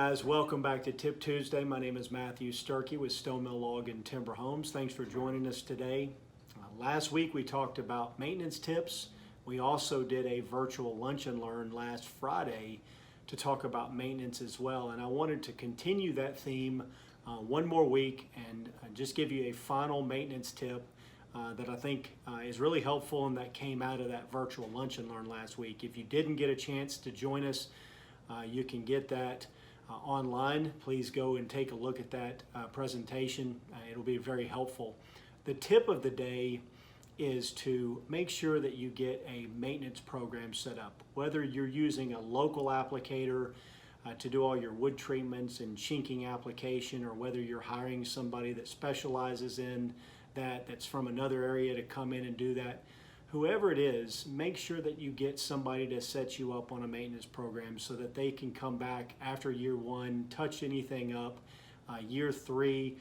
guys, welcome back to Tip Tuesday. My name is Matthew Sturkey with Stone Mill Log and Timber Homes. Thanks for joining us today. Last week we talked about maintenance tips. We also did a virtual lunch and learn last Friday to talk about maintenance as well. And I wanted to continue that theme one more week and just give you a final maintenance tip that I think is really helpful and that came out of that virtual lunch and learn last week. If you didn't get a chance to join us, you can get that online. Please go and take a look at that presentation. It'll be very helpful. The tip of the day is to make sure that you get a maintenance program set up. Whether you're using a local applicator to do all your wood treatments and chinking application, or whether you're hiring somebody that specializes in that's from another area to come in and do that. Whoever it is, make sure that you get somebody to set you up on a maintenance program so that they can come back after year one, touch anything up, year three,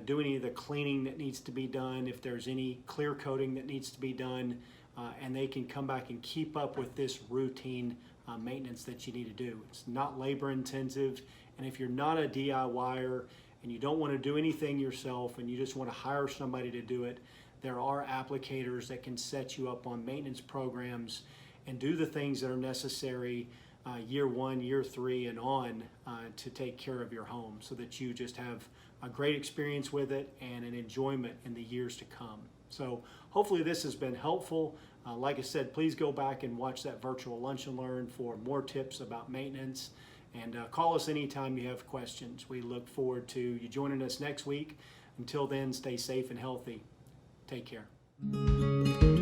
do any of the cleaning that needs to be done, if there's any clear coating that needs to be done, and they can come back and keep up with this routine maintenance that you need to do. It's not labor intensive, and if you're not a DIYer and you don't want to do anything yourself and you just want to hire somebody to do it, there are applicators that can set you up on maintenance programs and do the things that are necessary year one, year three, and on to take care of your home so that you just have a great experience with it and an enjoyment in the years to come. So hopefully this has been helpful. Like I said, please go back and watch that virtual lunch and learn for more tips about maintenance, and call us anytime you have questions. We look forward to you joining us next week. Until then, stay safe and healthy. Take care.